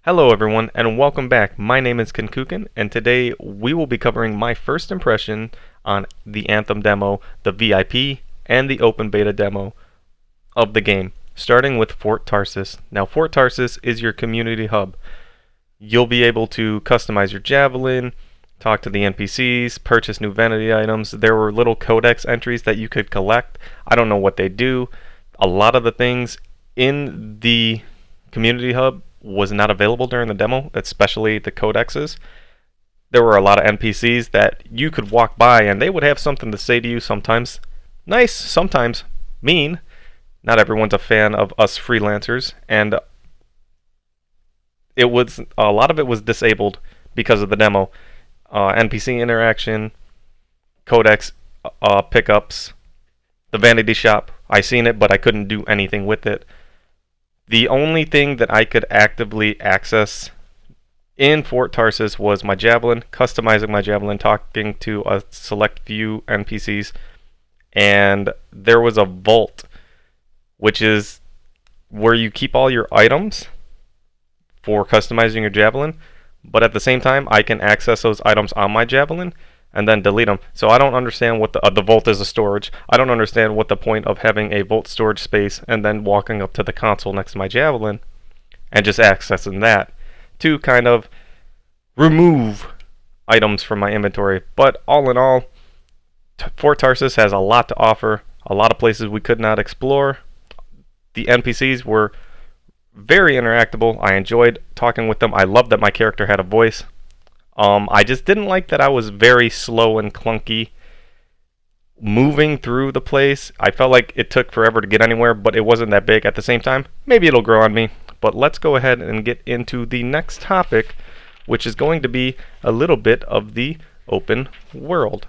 Hello everyone and welcome back. My name is Kenkukun and today we will be covering my first impression on the Anthem demo, the VIP, and the open beta demo of the game, starting with Fort Tarsis. Now Fort Tarsis is your community hub. You'll be able to customize your Javelin, talk to the NPCs, purchase new vanity items. There were little codex entries that you could collect. I don't know what they do. A lot of the things in the community hub was not available during the demo, especially the codexes. There were a lot of NPCs that you could walk by and they would have something to say to you, sometimes nice, sometimes mean. Not everyone's a fan of us freelancers, and it was a lot of it was disabled because of the demo. NPC interaction, codex pickups, the vanity shop. I seen it, but I couldn't do anything with it. The only thing that I could actively access in Fort Tarsis was my Javelin, customizing my Javelin, talking to a select few NPCs, and there was a vault, which is where you keep all your items for customizing your Javelin, but at the same time I can access those items on my Javelin and then delete them. So I don't understand what the vault is a storage. I don't understand what the point of having a vault storage space and then walking up to the console next to my Javelin and just accessing that to kind of remove items from my inventory. But all in all, Fort Tarsis has a lot to offer, a lot of places we could not explore. The NPCs were very interactable. I enjoyed talking with them. I loved that my character had a voice. I just didn't like that I was very slow and clunky moving through the place. I felt like it took forever to get anywhere, but it wasn't that big at the same time. Maybe it'll grow on me. But let's go ahead and get into the next topic, which is going to be a little bit of the open world.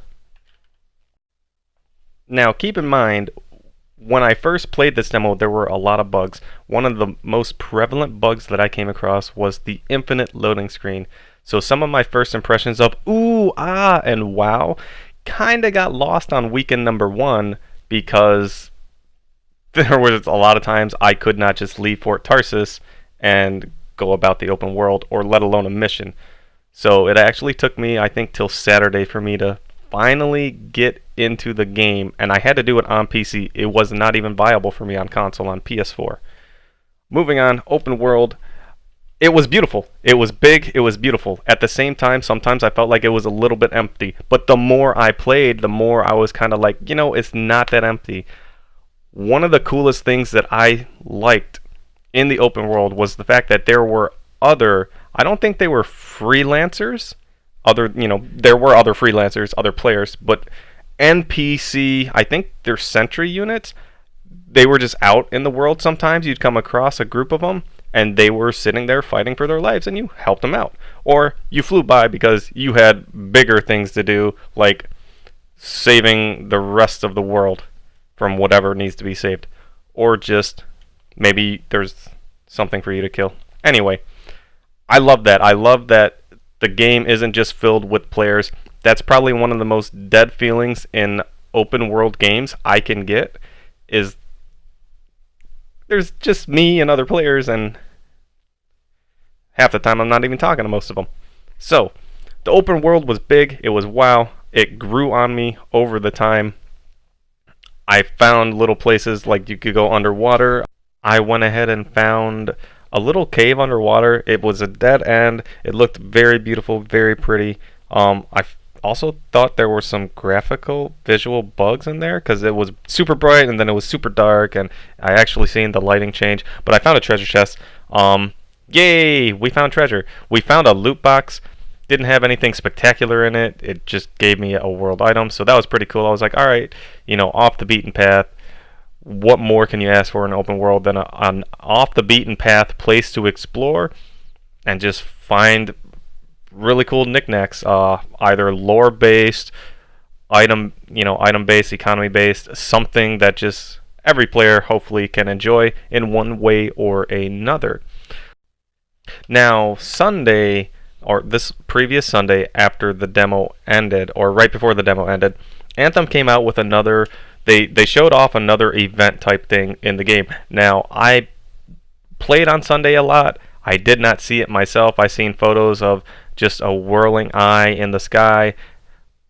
Now, keep in mind, when I first played this demo, there were a lot of bugs. One of the most prevalent bugs that I came across was the infinite loading screen. So some of my first impressions of ooh, ah, and wow kind of got lost on weekend number 1 because there was a lot of times I could not just leave Fort Tarsis and go about the open world, or let alone a mission. So it actually took me, I think, till Saturday for me to finally get into the game, and I had to do it on PC. It was not even viable for me on console, on PS4. Moving on, open world. It was beautiful. It was big. It was beautiful. At the same time, sometimes I felt like it was a little bit empty. But the more I played, the more I was kind of like, you know, it's not that empty. One of the coolest things that I liked in the open world was the fact that there were other, I don't think they were freelancers. There were other freelancers, other players, but NPC, I think they're sentry units. They were just out in the world sometimes. You'd come across a group of them, and they were sitting there fighting for their lives, and you helped them out. Or you flew by because you had bigger things to do, like saving the rest of the world from whatever needs to be saved. Or just maybe there's something for you to kill. Anyway, I love that. I love that the game isn't just filled with players. That's probably one of the most dead feelings in open world games I can get, is there's just me and other players, and half the time I'm not even talking to most of them. So, the open world was big. It was wow. It grew on me over the time. I found little places like you could go underwater. I went ahead and found a little cave underwater. It was a dead end. It looked very beautiful, very pretty. I also thought there were some graphical visual bugs in there because it was super bright and then it was super dark, and I actually seen the lighting change. But I found a treasure chest. Yay, we found treasure. We found a loot box. Didn't have anything spectacular in it. It just gave me a world item, so that was pretty cool. I was like, all right, off the beaten path. What more can you ask for in an open world than an off the beaten path place to explore and just find really cool knickknacks, either lore based, item based, economy based, something that just every player hopefully can enjoy in one way or another. Now, Sunday, or this previous Sunday after the demo ended, or right before the demo ended, Anthem came out with another, they showed off another event type thing in the game. Now, I played on Sunday a lot. I did not see it myself. I seen photos of just a whirling eye in the sky.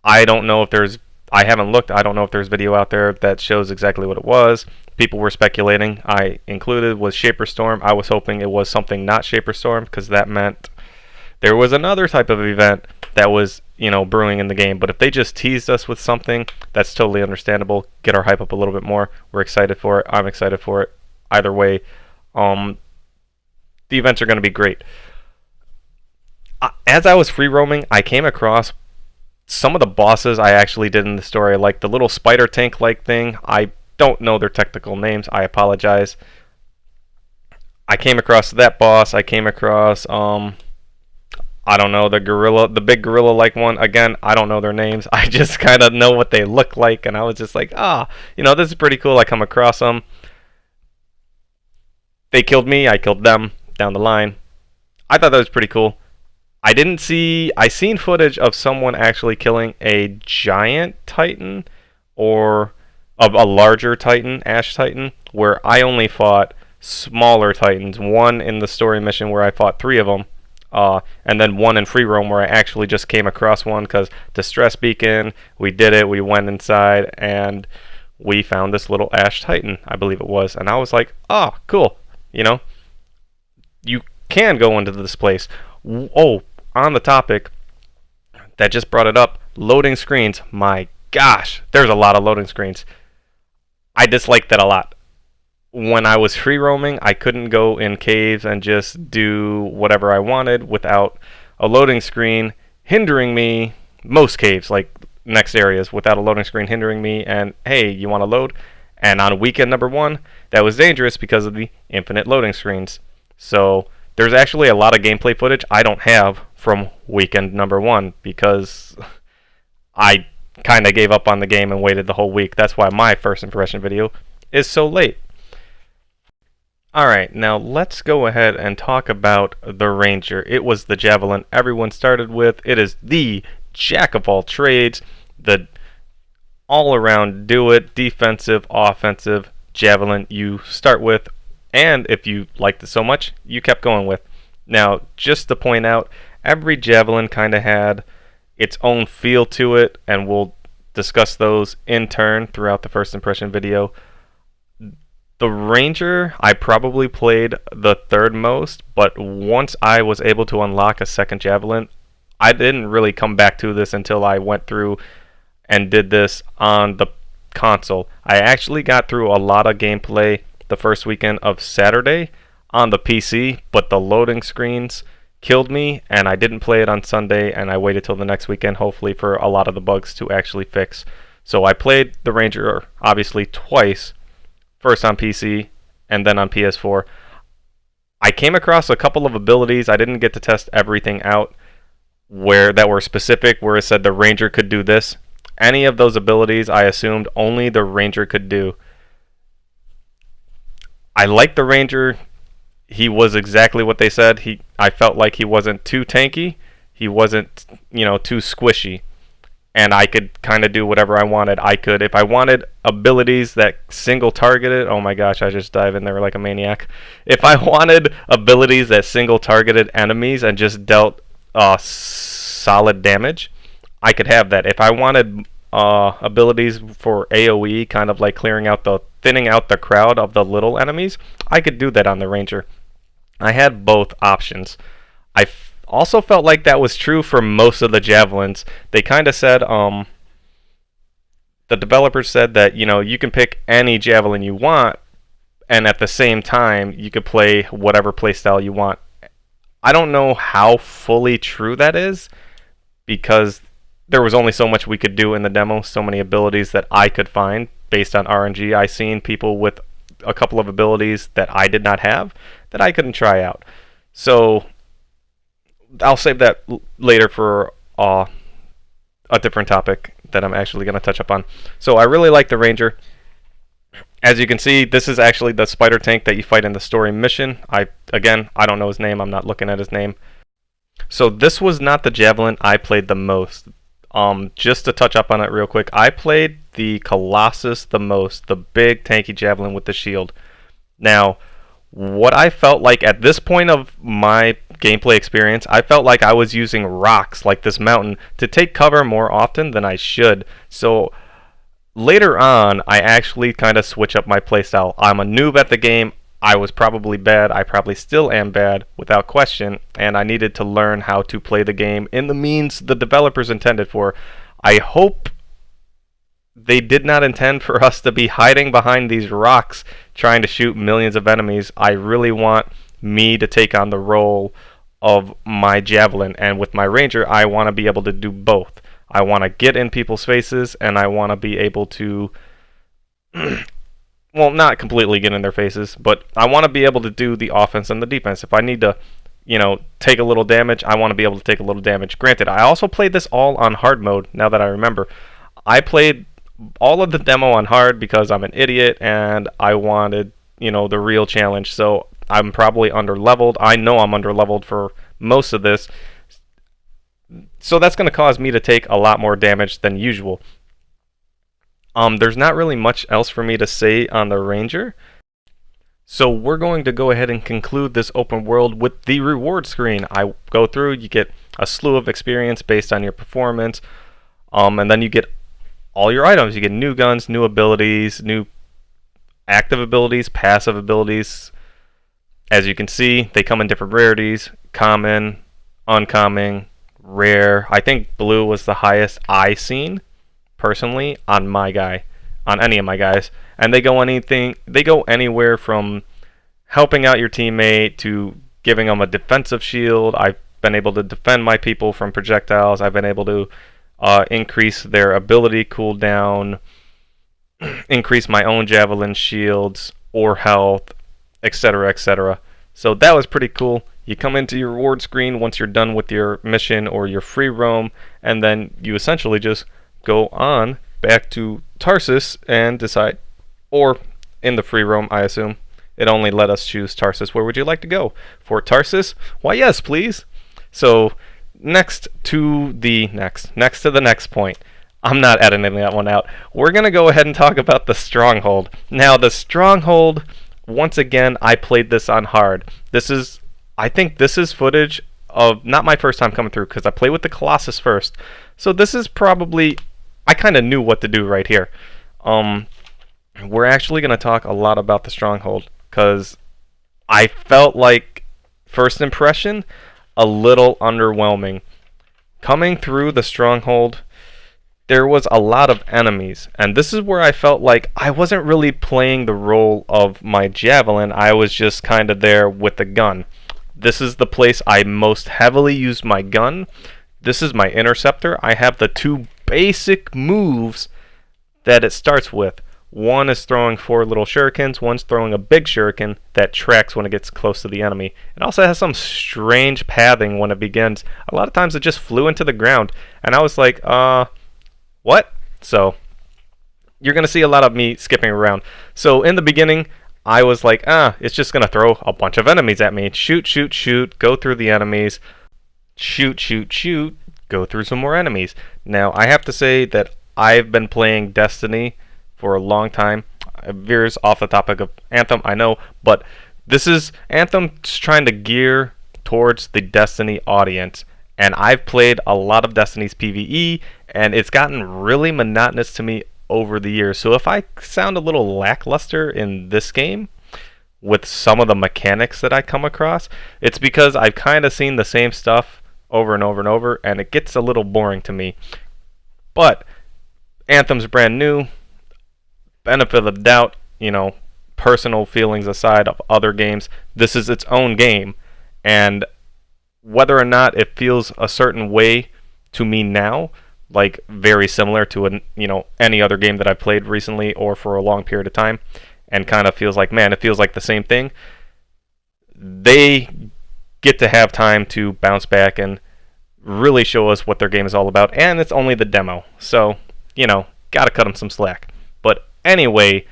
I don't know if there's, I haven't looked, I don't know if there's video out there that shows exactly what it was. People were speculating. I included was Shaper Storm. I was hoping it was something not Shaper Storm, because that meant there was another type of event that was, you know, brewing in the game. But if they just teased us with something, that's totally understandable. Get our hype up a little bit more. We're excited for it. I'm excited for it. Either way, the events are going to be great. As I was free roaming, I came across some of the bosses I actually did in the story, like the little spider tank like thing. I don't know their technical names. I apologize. I came across that boss. I came across I don't know, the gorilla, the big gorilla like one. Again, I don't know their names. I just kind of know what they look like, and I was just like, you know, this is pretty cool. I come across them. They killed me. I killed them down the line. I thought that was pretty cool. I seen footage of someone actually killing a giant titan or of a larger titan, ash titan, where I only fought smaller titans. One in the story mission where I fought 3 of them, and then one in free roam where I actually just came across one because distress beacon. We did it. We went inside and we found this little ash titan, I believe it was, and I was like, cool. You know, you can go into this place. Oh, on the topic that just brought it up, loading screens. My gosh, there's a lot of loading screens. I disliked that a lot. When I was free roaming, I couldn't go in caves and just do whatever I wanted without a loading screen hindering me. Most caves, like next areas, without a loading screen hindering me, and hey, you want to load? And on weekend number 1, that was dangerous because of the infinite loading screens. So there's actually a lot of gameplay footage I don't have from weekend number 1 because I kind of gave up on the game and waited the whole week. That's why my first impression video is so late. Alright, now let's go ahead and talk about the Ranger. It was the Javelin everyone started with. It is the jack of all trades, the all-around do-it, defensive, offensive Javelin you start with, and if you liked it so much, you kept going with. Now, just to point out, every Javelin kind of had its own feel to it, and we'll discuss those in turn throughout the first impression video. The Ranger, I probably played the 3rd most, but once I was able to unlock a second Javelin, I didn't really come back to this until I went through and did this on the console. I actually got through a lot of gameplay the first weekend of Saturday on the PC, but the loading screens killed me, and I didn't play it on Sunday, and I waited till the next weekend, hopefully, for a lot of the bugs to actually fix. So I played the Ranger, obviously, twice, first on PC and then on PS4. I came across a couple of abilities. I didn't get to test everything out that were specific, where it said the Ranger could do this. Any of those abilities, I assumed only the Ranger could do. I liked the Ranger. He was exactly what they said. I felt like he wasn't too tanky. He wasn't, you know, too squishy. And I could kind of do whatever I wanted. If I wanted abilities that single targeted, oh my gosh, I just dive in there like a maniac. If I wanted abilities that single targeted enemies and just dealt solid damage, I could have that. If I wanted abilities for AoE, kind of like thinning out the crowd of the little enemies, I could do that on the Ranger. I had both options. I also felt like that was true for most of the Javelins. They kind of said, the developers said that, you know, you can pick any Javelin you want, and at the same time, you could play whatever playstyle you want. I don't know how fully true that is, because there was only so much we could do in the demo, so many abilities that I could find based on RNG. I seen people with a couple of abilities that I did not have that I couldn't try out. So I'll save that later for a different topic that I'm actually going to touch up on. So I really like the Ranger. As you can see, this is actually the spider tank that you fight in the story mission. I don't know his name. I'm not looking at his name. So this was not the Javelin I played the most. Just to touch up on it real quick, I played the Colossus the most, the big tanky Javelin with the shield. Now, what I felt like at this point of my gameplay experience, I felt like I was using rocks like this mountain to take cover more often than I should. So later on, I actually kind of switch up my playstyle. I'm a noob at the game. I was probably bad. I probably still am bad, without question, and I needed to learn how to play the game in the means the developers intended for. I hope they did not intend for us to be hiding behind these rocks trying to shoot millions of enemies. I really want me to take on the role of my Javelin, and with my Ranger, I want to be able to do both. I want to get in people's faces, and I want to be able to well, not completely get in their faces, but I want to be able to do the offense and the defense. If I need to, take a little damage, I want to be able to take a little damage. Granted, I also played this all on hard mode, now that I remember. I played all of the demo on hard because I'm an idiot and I wanted, the real challenge. So I'm probably underleveled. I know I'm underleveled for most of this. So that's going to cause me to take a lot more damage than usual. There's not really much else for me to say on the Ranger. So we're going to go ahead and conclude this open world with the reward screen. I go through, you get a slew of experience based on your performance, and then you get all your items. You get new guns, new abilities, new active abilities, passive abilities. As you can see, they come in different rarities: common, uncommon, rare. I think blue was the highest I seen personally on any of my guys, and they go anywhere from helping out your teammate to giving them a defensive shield. I've been able to defend my people from projectiles. I've been able to increase their ability cooldown, increase my own javelin shields or health, etc., etc. So that was pretty cool. You come into your reward screen once you're done with your mission or your free roam, and then you essentially just go on back to Tarsus and decide, or in the free roam, I assume. It only let us choose Tarsus. Where would you like to go? Fort Tarsus? Why, yes, please. So, next to the next point. I'm not editing that one out. We're going to go ahead and talk about the Stronghold. Now, the Stronghold, once again, I played this on hard. I think this is footage of, not my first time coming through, because I played with the Colossus first. So this is probably, I kind of knew what to do right here. We're actually going to talk a lot about the Stronghold, because I felt like, first impression, a little underwhelming. Coming through the Stronghold, there was a lot of enemies, and this is where I felt like I wasn't really playing the role of my Javelin. I was just kind of there with the gun. This is the place I most heavily used my gun. This is my Interceptor. I have the two basic moves that it starts with. One is throwing 4 little shurikens, one's throwing a big shuriken that tracks when it gets close to the enemy. It also has some strange pathing when it begins. A lot of times it just flew into the ground, and I was like, what? So, you're going to see a lot of me skipping around. So, in the beginning, I was like, it's just going to throw a bunch of enemies at me. Shoot, shoot, shoot, go through the enemies. Shoot, shoot, shoot, go through some more enemies. Now, I have to say that I've been playing Destiny for a long time. It veers off the topic of Anthem, I know, but this is Anthem trying to gear towards the Destiny audience. And I've played a lot of Destiny's PvE, and it's gotten really monotonous to me over the years. So if I sound a little lackluster in this game with some of the mechanics that I come across, it's because I've kind of seen the same stuff over and over and over, and it gets a little boring to me. But Anthem's brand new. Benefit of the doubt, personal feelings aside of other games, this is its own game, and whether or not it feels a certain way to me now, like very similar to any other game that I've played recently or for a long period of time, and kind of feels like, man, it feels like the same thing, they get to have time to bounce back and really show us what their game is all about, and it's only the demo, so gotta cut them some slack. But anyway,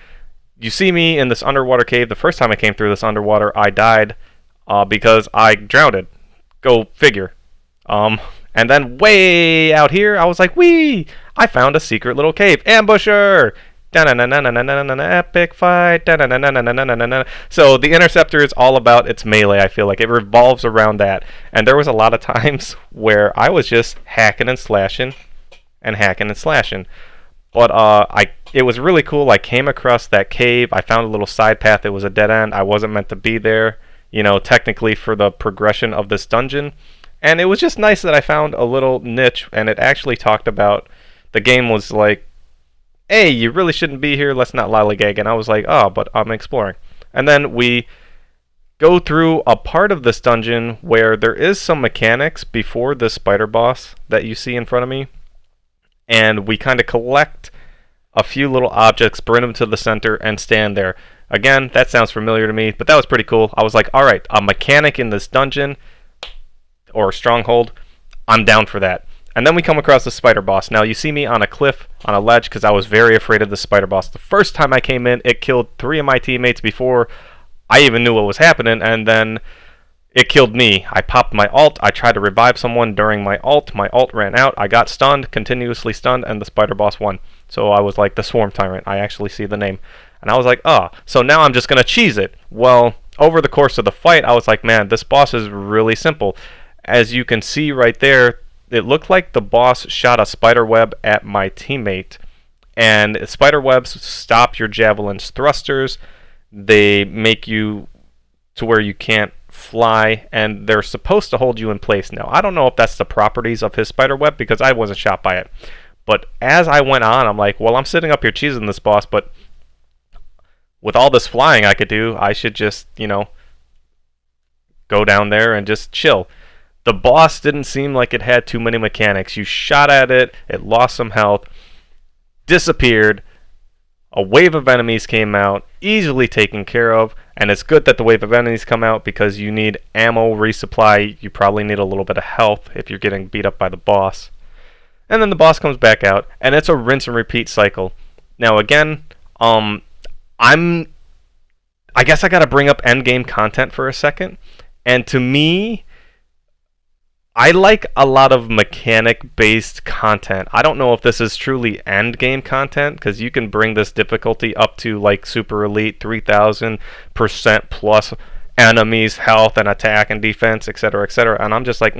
you see me in this underwater cave. The first time I came through this underwater, I died because I drowned. Go figure. And then way out here, I was like, whee! I found a secret little cave. Ambusher! Epic fight. So the interceptor is all about its melee. I feel like it revolves around that. And there was a lot of times where I was just hacking and slashing and hacking and slashing. But it was really cool. I came across that cave. I found a little side path. It was a dead end. I wasn't meant to be there, technically for the progression of this dungeon. And it was just nice that I found a little niche, and it actually talked about, the game was like, hey, you really shouldn't be here, let's not lollygag. And I was like, oh, but I'm exploring. And then we go through a part of this dungeon where there is some mechanics before the spider boss that you see in front of me. And we kind of collect a few little objects, bring them to the center, and stand there. Again, that sounds familiar to me, but that was pretty cool. I was like, alright, a mechanic in this dungeon, or stronghold, I'm down for that. And then we come across the spider boss. Now you see me on a cliff, on a ledge, because I was very afraid of the spider boss. The first time I came in, it killed 3 of my teammates before I even knew what was happening, and then it killed me. I popped my ult, I tried to revive someone during my ult ran out, I got stunned, continuously stunned, and the spider boss won. So I was like the Swarm Tyrant, I actually see the name. And I was like, so now I'm just going to cheese it. Well, over the course of the fight, I was like, man, this boss is really simple. As you can see right there, it looked like the boss shot a spider web at my teammate. And spider webs stop your Javelins thrusters. They make you to where you can't fly, and they're supposed to hold you in place. Now, I don't know if that's the properties of his spider web, because I wasn't shot by it. But as I went on, I'm like, well, I'm sitting up here cheesing this boss, but with all this flying I could do, I should just, go down there and just chill. The boss didn't seem like it had too many mechanics. You shot at it, it lost some health, disappeared, a wave of enemies came out, easily taken care of, and it's good that the wave of enemies come out because you need ammo resupply, you probably need a little bit of health if you're getting beat up by the boss. And then the boss comes back out, and it's a rinse and repeat cycle. Now again, I guess I gotta bring up endgame content for a second, and to me, I like a lot of mechanic-based content. I don't know if this is truly endgame content, because you can bring this difficulty up to like Super Elite, 3000% plus enemies, health and attack and defense, etc., etc. And I'm just like,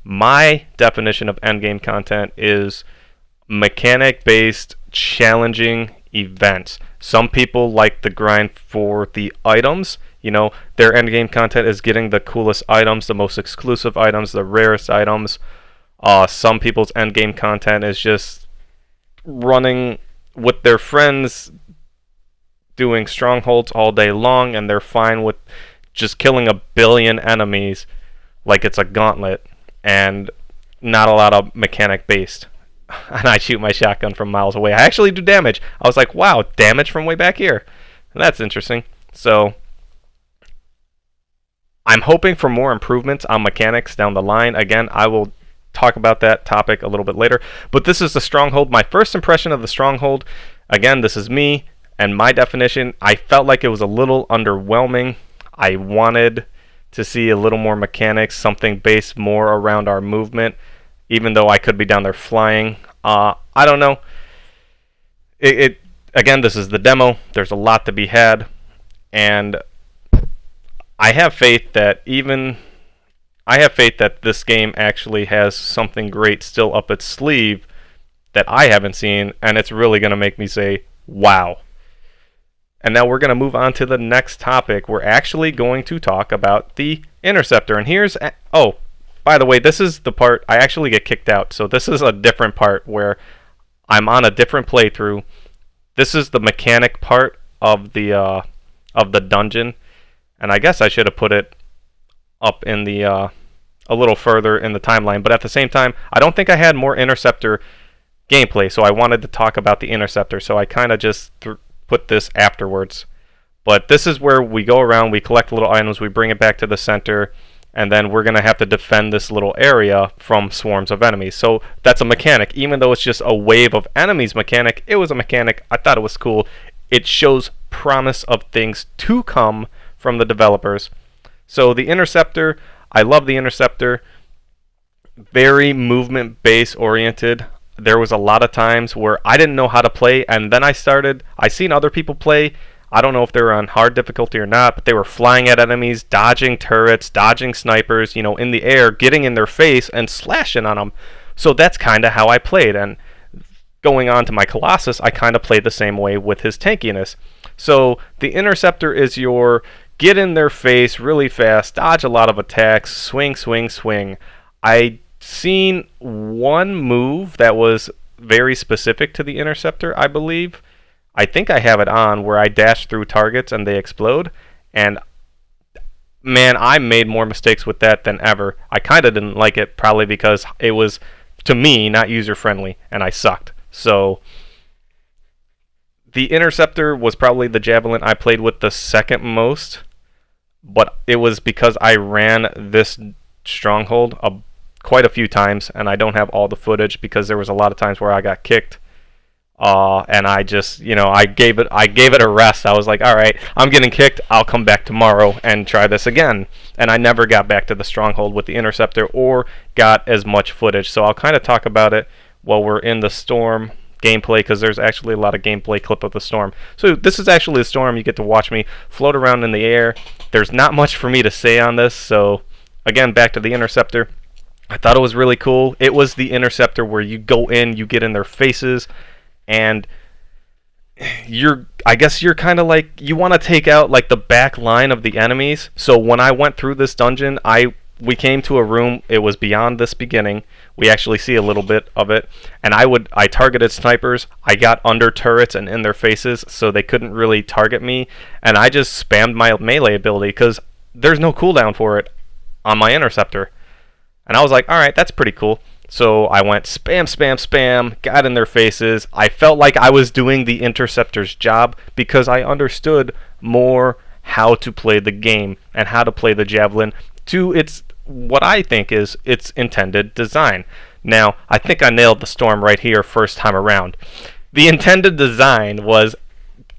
my definition of endgame content is mechanic-based, challenging events. Some people like the grind for the items. Their endgame content is getting the coolest items, the most exclusive items, the rarest items. Some people's endgame content is just running with their friends, doing strongholds all day long, and they're fine with just killing 1 billion enemies like it's a gauntlet, and not a lot of mechanic based. And I shoot my shotgun from miles away. I actually do damage. I was like, wow, damage from way back here. That's interesting. So I'm hoping for more improvements on mechanics down the line. Again, I will talk about that topic a little bit later. But this is the Stronghold. My first impression of the Stronghold, again, this is me and my definition. I felt like it was a little underwhelming. I wanted to see a little more mechanics, something based more around our movement, even though I could be down there flying. I don't know. Again, this is the demo. There's a lot to be had. And I have faith that this game actually has something great still up its sleeve that I haven't seen, and it's really going to make me say, wow. And now we're going to move on to the next topic. We're actually going to talk about the Interceptor. And here's... Oh, by the way, this is the part I actually get kicked out. So this is a different part where I'm on a different playthrough. This is the mechanic part of the dungeon. And I guess I should have put it up in the a little further in the timeline. But at the same time, I don't think I had more Interceptor gameplay. So I wanted to talk about the Interceptor. So I kind of just put this afterwards. But this is where we go around, we collect little items, we bring it back to the center, and then we're going to have to defend this little area from swarms of enemies. So that's a mechanic. Even though it's just a wave of enemies mechanic, it was a mechanic. I thought it was cool. It shows promise of things to come from the developers. So the Interceptor, I love the Interceptor. Very movement base oriented. there was a lot of times where I didn't know how to play, and then I seen other people play. I don't know if they were on hard difficulty or not, but they were flying at enemies, dodging turrets, dodging snipers, in the air, getting in their face and slashing on them. So that's kind of how I played, and going on to my Colossus, I kind of played the same way with his tankiness. So the Interceptor is your get in their face really fast, dodge a lot of attacks, swing, swing, swing. I seen one move that was very specific to the Interceptor, I believe. I think I have it on where I dash through targets and they explode. And man, I made more mistakes with that than ever. I kind of didn't like it, probably because it was, to me, not user-friendly, and I sucked. So the Interceptor was probably the Javelin I played with the second most, but it was because I ran this stronghold quite a few times, and I don't have all the footage because there was a lot of times where I got kicked. And I just, I gave it a rest. I was like, all right, I'm getting kicked. I'll come back tomorrow and try this again. And I never got back to the stronghold with the Interceptor or got as much footage. So I'll kind of talk about it while we're in the Storm gameplay, because there's actually a lot of gameplay clip of the Storm. So this is actually the Storm. You get to watch me float around in the air. There's not much for me to say on this. So again, back to the Interceptor. I thought it was really cool. It was the Interceptor where you go in, you get in their faces, and I guess you're kind of like, you want to take out like the back line of the enemies. So when I went through this dungeon, we came to a room, it was beyond this beginning. We actually see a little bit of it, and I targeted snipers. I got under turrets and in their faces so they couldn't really target me, and I just spammed my melee ability because there's no cooldown for it on my Interceptor. And I was like, alright, that's pretty cool. So I went spam, spam, spam, got in their faces. I felt like I was doing the Interceptor's job because I understood more how to play the game and how to play the Javelin to what I think is its intended design. Now, I think I nailed the Storm right here first time around. The intended design was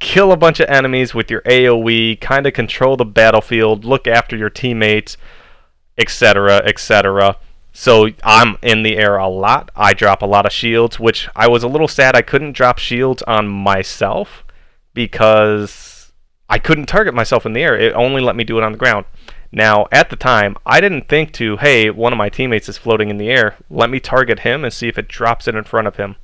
kill a bunch of enemies with your AoE, kind of control the battlefield, look after your teammates, etc., etc. So I'm in the air a lot. I drop a lot of shields, which I was a little sad I couldn't drop shields on myself because I couldn't target myself in the air. It only let me do it on the ground. Now, at the time, I didn't think to, hey, one of my teammates is floating in the air. Let me target him and see if it drops it in front of him.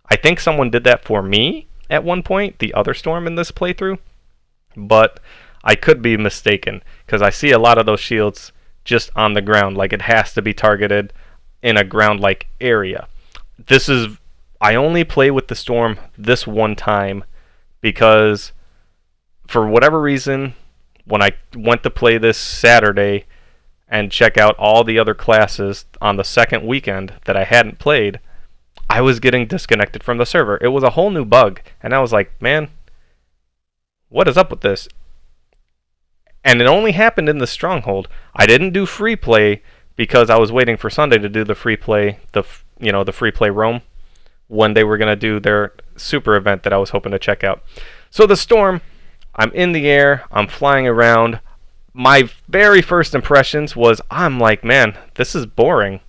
I think someone did that for me at one point, the other Storm in this playthrough. But I could be mistaken because I see a lot of those shields just on the ground, like it has to be targeted in a ground-like area. I only play with the Storm this one time because for whatever reason, when I went to play this Saturday and check out all the other classes on the second weekend that I hadn't played, I was getting disconnected from the server. It was a whole new bug, and I was like, man, what is up with this? And it only happened in the Stronghold. I didn't do free play because I was waiting for Sunday to do the free play, the free play roam, when they were going to do their super event that I was hoping to check out. So the Storm, I'm in the air, I'm flying around. My very first impressions was, I'm like, man, this is boring.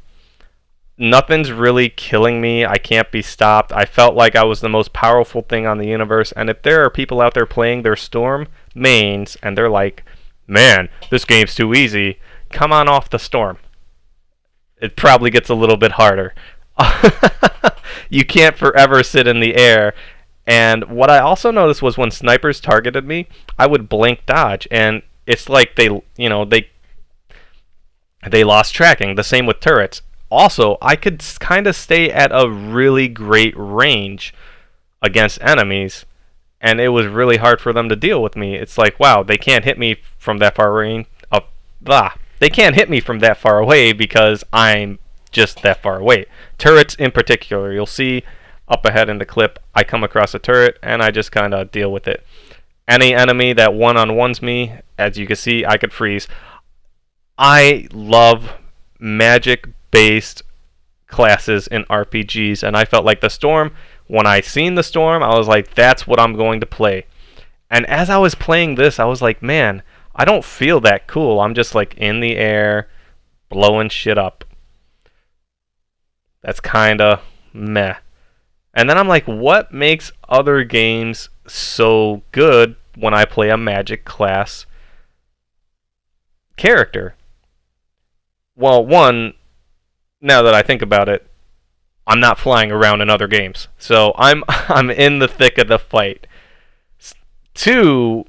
Nothing's really killing me. I can't be stopped. I felt like I was the most powerful thing on the universe. And if there are people out there playing their Storm mains and they're like, man, this game's too easy, come on off the Storm. It probably gets a little bit harder. You can't forever sit in the air. And what I also noticed was when snipers targeted me, I would blink dodge, and it's like they lost tracking. The same with turrets. Also, I could kind of stay at a really great range against enemies, and it was really hard for them to deal with me. It's like, wow, they can't hit me from that far range. They can't hit me from that far away because I'm just that far away. Turrets in particular, you'll see up ahead in the clip, I come across a turret and I just kind of deal with it. Any enemy that one-on-ones me, as you can see, I could freeze. I love magic-based classes in RPGs, and I felt like the Storm, when I seen the Storm, I was like, that's what I'm going to play. And as I was playing this, I was like, man, I don't feel that cool. I'm just like in the air, blowing shit up. That's kind of meh. And then I'm like, what makes other games so good when I play a magic class character? Well, one, now that I think about it, I'm not flying around in other games. So I'm I'm in the thick of the fight. Two,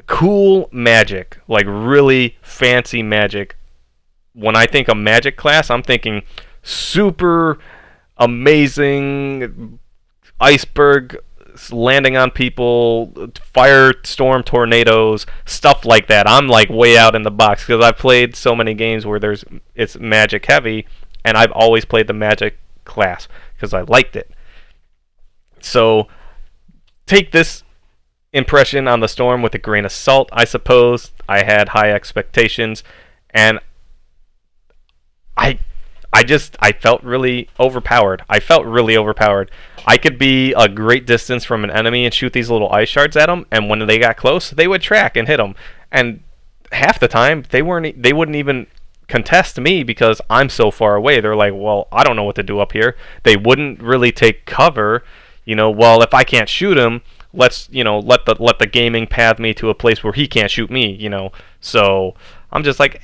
cool magic, like really fancy magic. When I think of magic class, I'm thinking super amazing iceberg landing on people, firestorm tornadoes, stuff like that. I'm like way out in the box because I've played so many games where it's magic heavy, and I've always played the magic class because I liked it. So take this impression on the storm with a grain of salt, I suppose. I had high expectations, and I felt really overpowered. I could be a great distance from an enemy and shoot these little ice shards at them, and when they got close, they would track and hit them. And half the time, they wouldn't even contest me because I'm so far away. They're like, well, I don't know what to do up here. They wouldn't really take cover. Well, if I can't shoot him, let's let the gaming path me to a place where he can't shoot me. So I'm just like,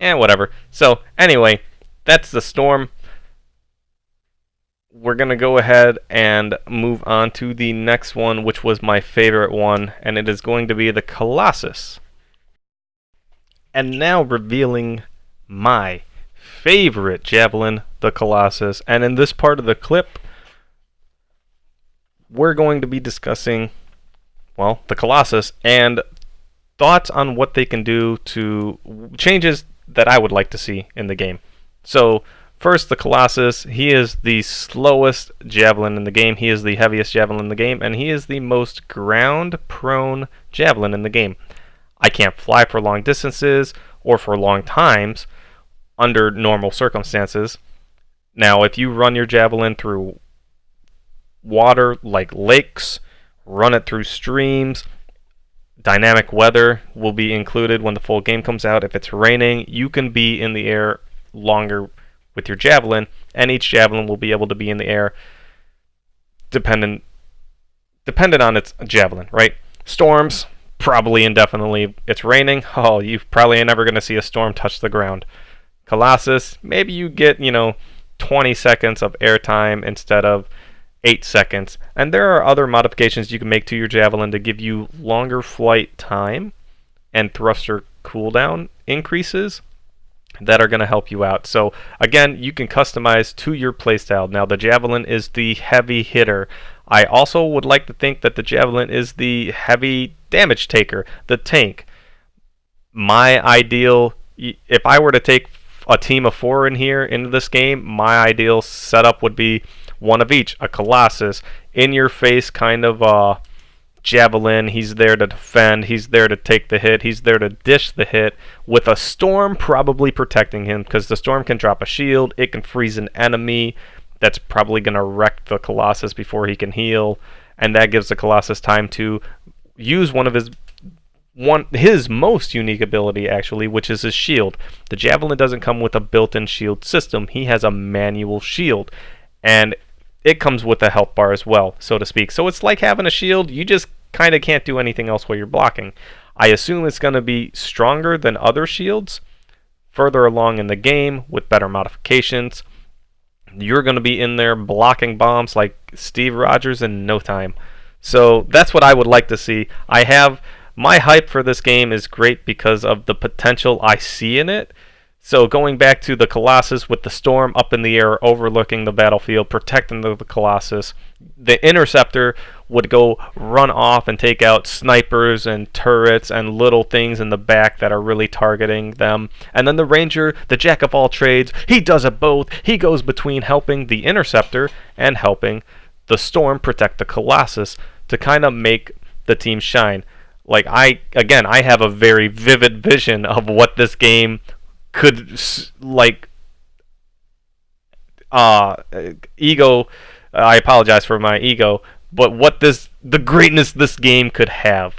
whatever. So anyway, that's the storm. We're gonna go ahead and move on to the next one, which was my favorite one, and it is going to be the Colossus. And now revealing my favorite Javelin, the Colossus. And in this part of the clip, we're going to be discussing, well, the Colossus and thoughts on what they can do to changes that I would like to see in the game. So, first, the Colossus. He is the slowest Javelin in the game. He is the heaviest Javelin in the game, and he is the most ground-prone Javelin in the game. I can't fly for long distances or for long times under normal circumstances. Now, if you run your Javelin through water like lakes, run it through streams, dynamic weather will be included when the full game comes out. If it's raining, you can be in the air longer with your Javelin, and each Javelin will be able to be in the air dependent on its Javelin, right? Storms, probably indefinitely. It's raining, you probably ain't never going to see a storm touch the ground. Colossus, maybe you get 20 seconds of airtime instead of 8 seconds. And there are other modifications you can make to your Javelin to give you longer flight time and thruster cooldown increases that are going to help you out. So again, you can customize to your playstyle. Now the Javelin is the heavy hitter. I also would like to think that the Javelin is the heavy damage taker, the tank. My ideal, if I were to take a team of 4 in here into this game, my ideal setup would be one of each. A Colossus, in your face kind of Javelin. He's there to defend, he's there to take the hit, he's there to dish the hit, with a storm probably protecting him, because the storm can drop a shield, it can freeze an enemy that's probably going to wreck the Colossus before he can heal, and that gives the Colossus time to use his most unique ability, actually, which is his shield. The Javelin doesn't come with a built-in shield system. He has a manual shield, and it comes with a health bar as well, so to speak. So it's like having a shield. You just kind of can't do anything else while you're blocking. I assume it's going to be stronger than other shields further along in the game with better modifications. You're going to be in there blocking bombs like Steve Rogers in no time. So that's what I would like to see. My hype for this game is great because of the potential I see in it. So going back to the Colossus with the storm up in the air overlooking the battlefield, protecting the Colossus, the Interceptor would go run off and take out snipers and turrets and little things in the back that are really targeting them. And then the Ranger, the jack of all trades, he does it both. He goes between helping the Interceptor and helping the storm protect the Colossus to kind of make the team shine. Like, I have a very vivid vision of what this game could, like, ego, I apologize for my ego, but the greatness this game could have.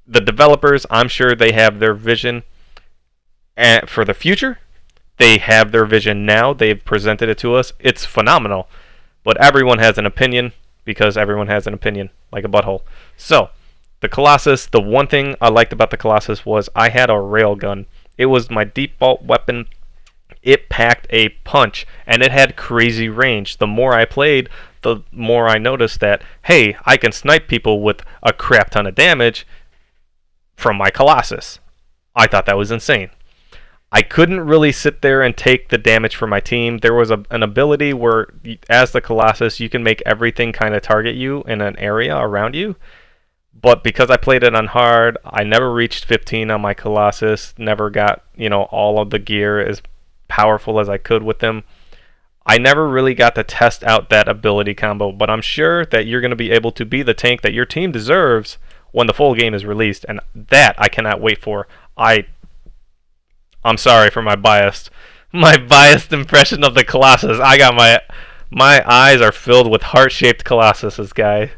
The developers, I'm sure they have their vision for the future, They have their vision now. They've presented it to us. It's phenomenal. But everyone has an opinion because everyone has an opinion, like a butthole. So, the Colossus, the one thing I liked about the Colossus was I had a railgun. It was my default weapon. It packed a punch, and it had crazy range. The more I played, the more I noticed that, hey, I can snipe people with a crap ton of damage from my Colossus. I thought that was insane. I couldn't really sit there and take the damage for my team. There was an ability where, as the Colossus, you can make everything kind of target you in an area around you. But because I played it on hard, I never reached 15 on my Colossus, never got, all of the gear as powerful as I could with them. I never really got to test out that ability combo, but I'm sure that you're going to be able to be the tank that your team deserves when the full game is released, and that I cannot wait for. I'm sorry for my biased impression of the Colossus. I got my eyes are filled with heart-shaped Colossuses, guys.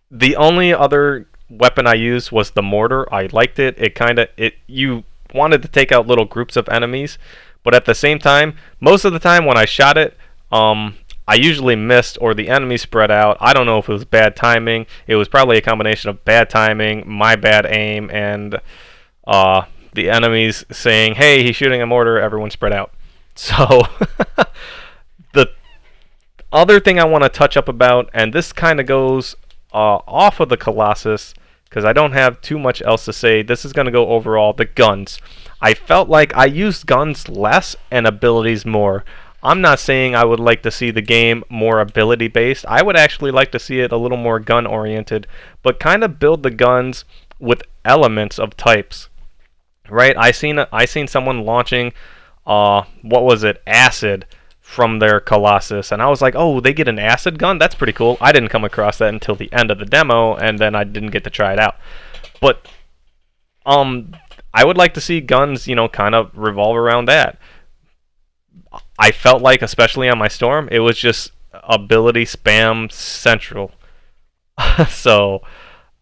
The only other weapon I used was the mortar. I liked it. You wanted to take out little groups of enemies, but at the same time, most of the time when I shot it, I usually missed or the enemy spread out. I don't know if it was bad timing. It was probably a combination of bad timing, my bad aim, and the enemies saying, hey, he's shooting a mortar, everyone spread out. So, the other thing I want to touch up about, and this kind of goes off of the Colossus, because I don't have too much else to say. This is going to go overall, the guns. I felt like I used guns less and abilities more. I'm not saying I would like to see the game more ability based. I would actually like to see it a little more gun oriented, but kind of build the guns with elements of types. Right? I seen someone launching acid from their Colossus, and I was like, oh, they get an acid gun? That's pretty cool. I didn't come across that until the end of the demo, and then I didn't get to try it out. But I would like to see guns, kind of revolve around that. I felt like, especially on my Storm, it was just ability spam central. So,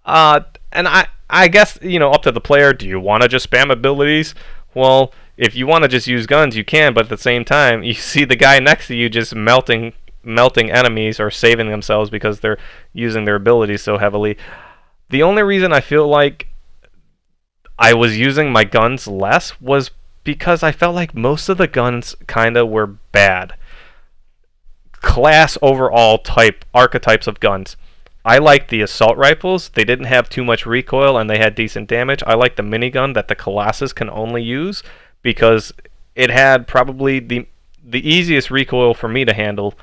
and I guess, up to the player, do you want to just spam abilities? Well, if you want to just use guns, you can, but at the same time, you see the guy next to you just melting enemies or saving themselves because they're using their abilities so heavily. The only reason I feel like I was using my guns less was because I felt like most of the guns kind of were bad. Class overall archetypes of guns. I liked the assault rifles. They didn't have too much recoil and they had decent damage. I liked the minigun that the Colossus can only use because it had probably the easiest recoil for me to handle.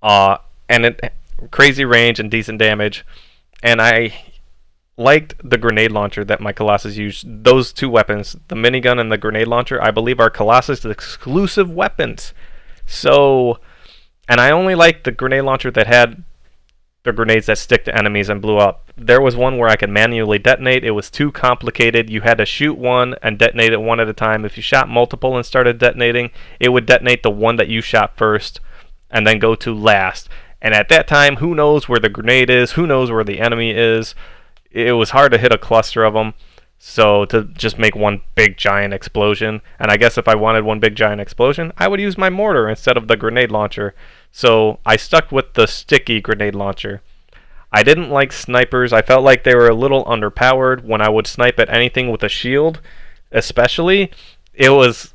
And it crazy range and decent damage. And I liked the grenade launcher that my Colossus used. Those two weapons, the minigun and the grenade launcher, I believe are Colossus exclusive weapons. So, and I only liked the grenade launcher that had the grenades that stick to enemies and blew up. There was one where I could manually detonate. It was too complicated. You had to shoot one and detonate it one at a time. If you shot multiple and started detonating, it would detonate the one that you shot first and then go to last. And at that time, who knows where the grenade is? Who knows where the enemy is? It was hard to hit a cluster of them. So to just make one big giant explosion, and I guess if I wanted one big giant explosion, I would use my mortar instead of the grenade launcher. So I stuck with the sticky grenade launcher. I didn't like snipers. I felt like they were a little underpowered. When I would snipe at anything with a shield, especially, it was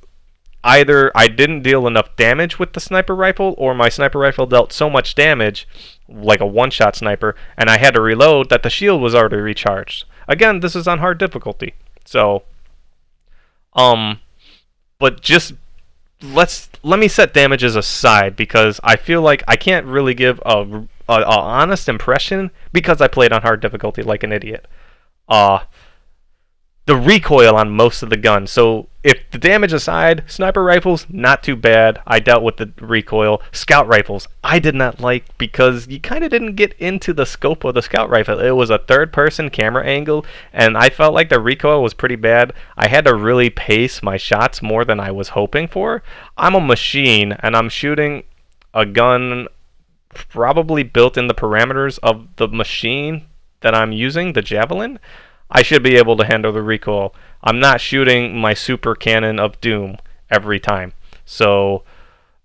either I didn't deal enough damage with the sniper rifle, or my sniper rifle dealt so much damage, like a one-shot sniper, and I had to reload that the shield was already recharged. Again, this is on hard difficulty. So, but just let me set damages aside because I feel like I can't really give a honest impression because I played on hard difficulty like an idiot. The recoil on most of the guns. So if the damage aside, sniper rifles, not too bad. I dealt with the recoil. Scout rifles, I did not like because you kind of didn't get into the scope of the scout rifle. It was a third-person camera angle, and I felt like the recoil was pretty bad. I had to really pace my shots more than I was hoping for. I'm a machine, and I'm shooting a gun probably built in the parameters of the machine that I'm using, the Javelin. I should be able to handle the recoil. I'm not shooting my super cannon of doom every time. So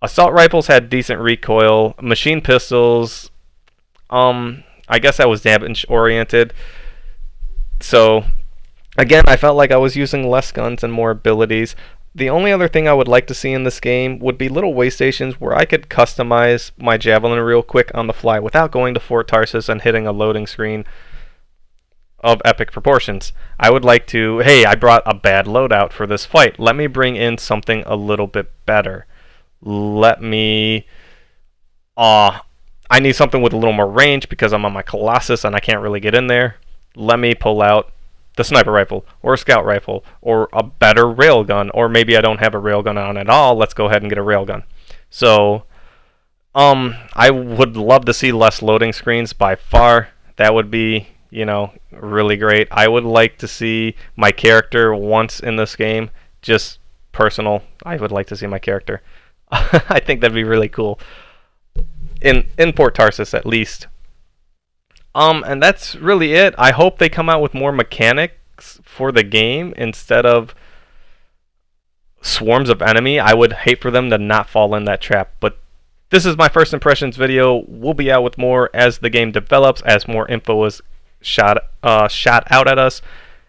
assault rifles had decent recoil. Machine pistols, I guess I was damage oriented. So again, I felt like I was using less guns and more abilities. The only other thing I would like to see in this game would be little way stations where I could customize my Javelin real quick on the fly without going to Fort Tarsus and hitting a loading screen of epic proportions. I would like to, hey, I brought a bad loadout for this fight. Let me bring in something a little bit better. Let me, I need something with a little more range because I'm on my Colossus and I can't really get in there. Let me pull out the sniper rifle or a scout rifle or a better railgun, or maybe I don't have a railgun on at all. Let's go ahead and get a railgun. So I would love to see less loading screens by far. That would be, really great. I would like to see my character once in this game. Just personal, I would like to see my character. I think that'd be really cool in Port Tarsus at least. And that's really it. I hope they come out with more mechanics for the game instead of swarms of enemy. I would hate for them to not fall in that trap. But this is my first impressions video. We'll be out with more as the game develops, as more info is shot out at us.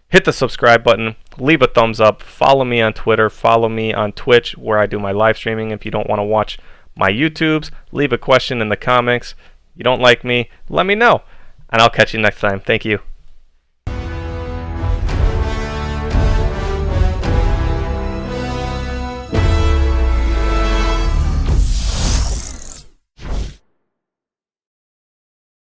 Hit the subscribe button, leave a thumbs up, follow me on Twitter, follow me on Twitch where I do my live streaming. If you don't want to watch my YouTubes, leave a question in the comments. You don't like me, let me know. And I'll catch you next time. Thank you.